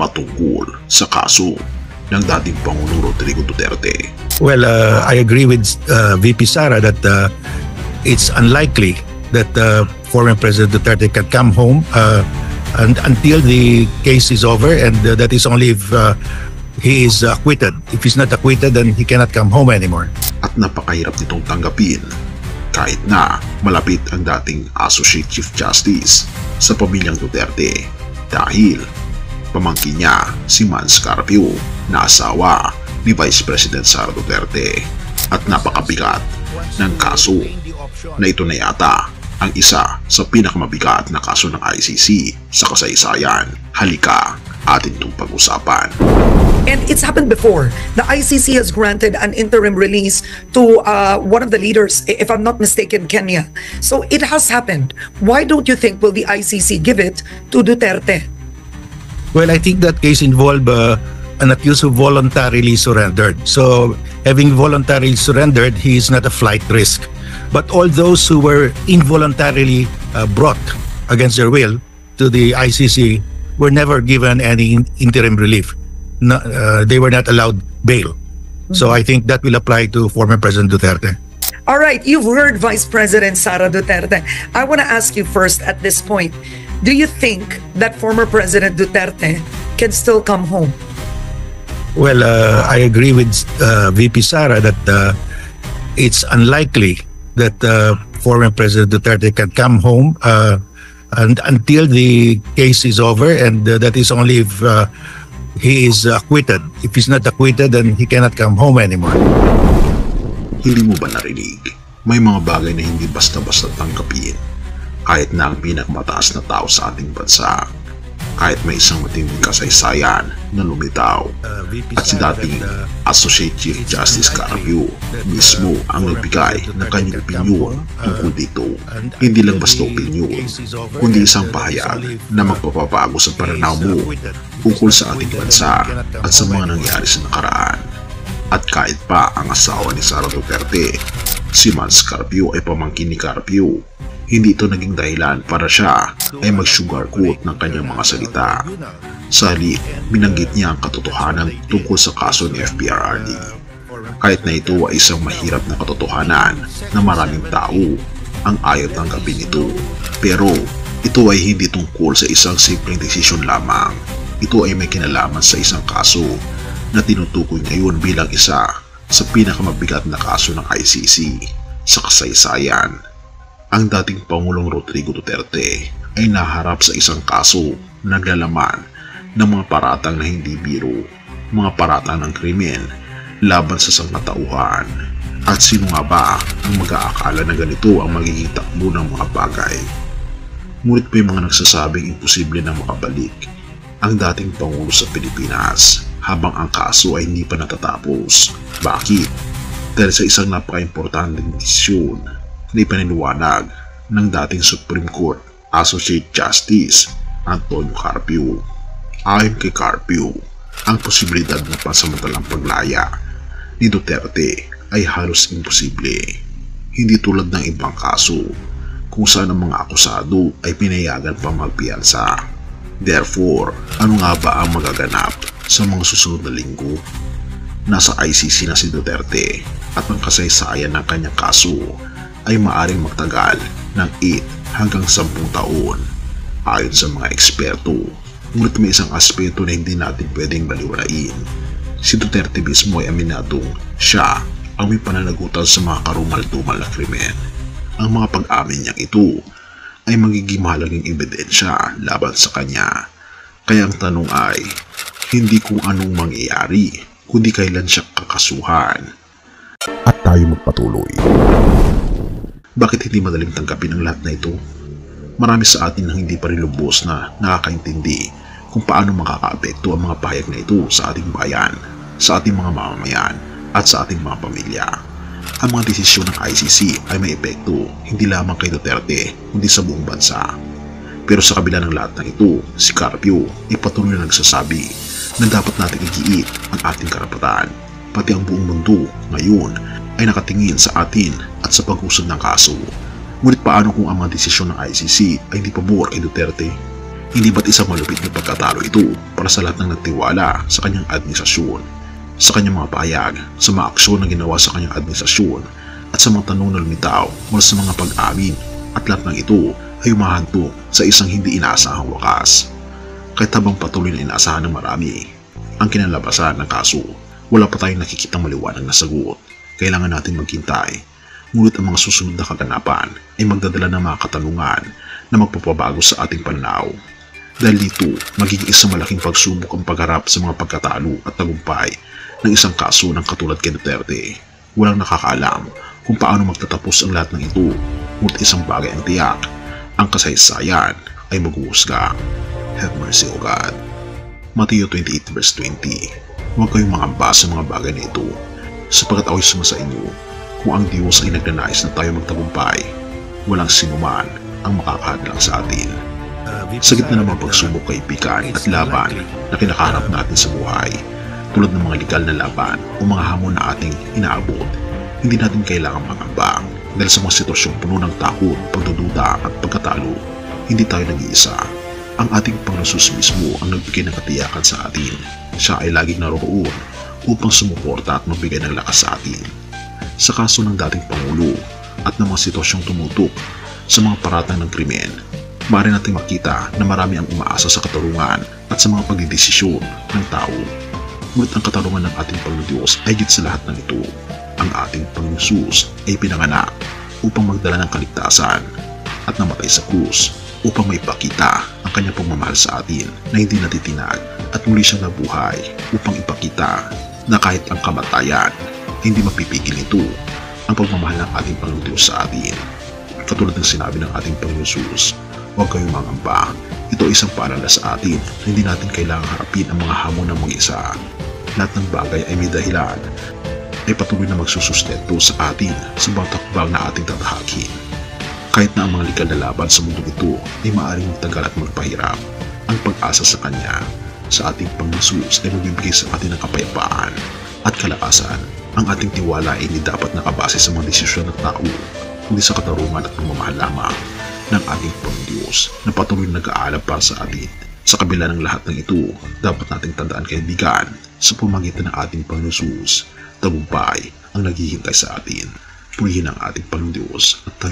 patungkol sa kaso ng dating Pangulong Rodrigo Duterte. Well, I agree with VP Sara that it's unlikely that former President Duterte can come home and until the case is over, and that is only if he is acquitted. If he's not acquitted, then he cannot come home anymore. At napakahirap nitong tanggapin kahit na malapit ang dating Associate Chief Justice sa pamilyang Duterte dahil pamangkin niya si Mans Carpio na asawa ni Vice President Sara Duterte, at napakabigat ng kaso na ito na yata ang isa sa pinakamabigat na kaso ng ICC sa kasaysayan. Halika, atin itong pag-usapan. And it's happened before. The ICC has granted an interim release to one of the leaders, if I'm not mistaken, Kenya. So it has happened. Why don't you think will the ICC give it to Duterte? Well, I think that case involved an accused who voluntarily surrendered. So having voluntarily surrendered, he is not a flight risk. But all those who were involuntarily brought against their will to the ICC were never given any interim relief. No, they were not allowed bail. So I think that will apply to former President Duterte. All right, you've heard Vice President Sara Duterte. I want to ask you first at this point, do you think that former President Duterte can still come home? Well, I agree with VP Sara that it's unlikely that former President Duterte can come home and until the case is over, and that is only if he is acquitted. If he's not acquitted, then he cannot come home anymore. Hindi mo ba narinig? May mga bagay na hindi basta-basta tanggapin kahit na ang pinakamataas na tao sa ating bansa, kahit may isang matinding kasaysayan na lumitaw, at si dating Associate Chief Justice Carpio mismo ang nagbigay ng kanyang opinyon tungkol dito. Hindi lang basta opinyon, kundi isang pahayag na magpapabago sa pananaw mo tungkol sa ating bansa at sa mga nangyari sa nakaraan. At kahit pa ang asawa ni Sara Duterte, si Mans Carpio, ay pamangkin ni Carpio, hindi ito naging dahilan para siya ay mag-sugarcoat ng kanyang mga salita. Sa halip, binanggit niya ang katotohanan tungkol sa kaso ni FPRRD. Kahit na ito ay isang mahirap na katotohanan na maraming tao ang ayaw tanggapin ito. Pero ito ay hindi tungkol sa isang simpleng desisyon lamang. Ito ay may kinalaman sa isang kaso na tinutukoy ngayon bilang isa sa pinakamabigat na kaso ng ICC sa kasaysayan. Ang dating Pangulong Rodrigo Duterte ay naharap sa isang kaso na naglalaman ng mga paratang na hindi biro, mga paratang ng krimen laban sa sangkatauhan. At sino nga ba ang mag-aakala na ganito ang magiging takbo ng mga bagay? Ngunit may mga nagsasabing imposible na makabalik ang dating Pangulo sa Pilipinas habang ang kaso ay hindi pa natatapos. Bakit? Dahil sa isang napaka-importanteng desisyon na ipinaliwanag ng dating Supreme Court Associate Justice Antonio Carpio. Ayon kay Carpio, ang posibilidad ng pansamantalang paglaya ni Duterte ay halos imposible. Hindi tulad ng ibang kaso kung saan ang mga akusado ay pinayagan pang magpiyansa. Therefore, ano nga ba ang magaganap sa mga susunod na linggo? Nasa ICC na si Duterte at ang kasaysayan ng kanyang kaso ay maaring magtagal ng 8 hanggang 10 taon ayon sa mga eksperto. Ngunit may isang aspeto na hindi natin pwedeng baliwalain. Si Duterte mismo ay aminadong siya ang may pananagutan sa mga karumal-dumal na krimen. Ang mga pag-amin niyang ito ay magiging mahalagang ebidensya laban sa kanya. Kaya ang tanong ay hindi kung anong mangyayari, kundi kailan siya kakasuhan. At tayo magpatuloy. Bakit hindi madaling tanggapin ang lahat na ito? Marami sa atin ang hindi pa rin lubos na nakakaintindi kung paano makakaapekto ang mga pahayag na ito sa ating bayan, sa ating mga mamamayan, at sa ating mga pamilya. Ang mga desisyon ng ICC ay may epekto hindi lamang kay Duterte, kundi sa buong bansa. Pero sa kabila ng lahat ng ito, si Carpio ay patuloy na nagsasabi na dapat nating igiit ang ating karapatan. Pati ang buong mundo ngayon ay nakatingin sa atin at sa pag-usad ng kaso. Ngunit paano kung ang mga desisyon ng ICC ay hindi pabor kay Duterte? Hindi ba't isang malupit na pagkatalo ito para sa lahat ng nagtiwala sa kanyang administrasyon, sa kanyang mga pahayag, sa mga aksyon na ginawa sa kanyang administrasyon, at sa mga tanong na lumitaw mula sa mga pag-amin, at lahat ng ito ay humahantong sa isang hindi inaasahang wakas. Kahit habang patuloy na inaasahan ng marami ang kinalabasan ng kaso, wala pa tayong nakikitang maliwanag na sagot. Kailangan natin maghintay, ngunit ang mga susunod na kaganapan ay magdadala ng mga katanungan na magpapabago sa ating pananaw. Dahil dito, magiging isang malaking pagsubok ang pagharap sa mga pagkatalo at tagumpay ng isang kaso ng katulad kay Duterte. Walang nakakaalam kung paano magtatapos ang lahat ng ito, ngunit isang bagay ang tiyak, ang kasaysayan ay maghuhusga. Have mercy, O God. Mateo 28 verse 20. Huwag kayong mangamba sa mga bagay na ito, sapagkat ako'y sumasa inyo, kung ang Diyos ay nagnanais na tayo magtagumpay, walang sinuman ang makakahadlang sa atin. Sa gitna ng mga pagsubok, kaibigan at laban na kinakaharap natin sa buhay, tulad ng mga legal na laban o mga hamon na ating inaabot, hindi natin kailangang mangamba dahil sa mga sitwasyong puno ng takot, pagdududa at pagkatalo. Hindi tayo nag-iisa. Ang ating Panginoon mismo ang nagbigay ng katiyakan sa atin. Siya ay laging naroon upang sumuporta at magbigay ng lakas sa atin. Sa kaso ng dating Pangulo at ng mga sitwasyong tumutok sa mga paratang ng krimen, maaari natin makita na marami ang umaasa sa katarungan at sa mga pagdidesisyon ng tao. Ngunit ang katarungan ng ating Panginoon Diyos ay higit sa lahat ng ito. Ang ating Panginoon Jesus ay pinanganak upang magdala ng kaligtasan at namatay sa krus upang maipakita ang kanyang pagmamahal sa atin na hindi natitinag, at muli siyang nabuhay upang ipakita na kahit ang kamatayan, hindi mapipigil nito ang pagmamahal ng ating Panginoon Diyos sa atin. Katulad ng sinabi ng ating Panginoon Jesus, huwag kayong mangamba. Ito ay isang paalala sa atin na hindi natin kailangang harapin ang mga hamon ng mag-isa. Lahat ng bagay ay may dahilan, ay patuloy na magsusustento sa atin sa bawat hakbang na ating tatahakin. Kahit na ang mga legal na laban sa mundo ito ay maaaring magtagal at magpahirap, ang pag-asa sa Kanya, sa ating Panginoon Jesus ay magbibigay sa atin ng kapayapaan at kalakasan. Ang ating tiwala ay hindi dapat nakabase sa mga desisyon ng tao, kundi sa katarungan at pagmamahal lamang ng ating Panginoon Diyos na patuloy nag-aalab para sa atin. Sa kabila ng lahat ng ito, dapat nating tandaan, kaibigan, sa pamagitan ng ating Panginoon Jesus, tagumpay ang naghihintay sa atin. Purihin ang ating Panginoon Diyos at tayo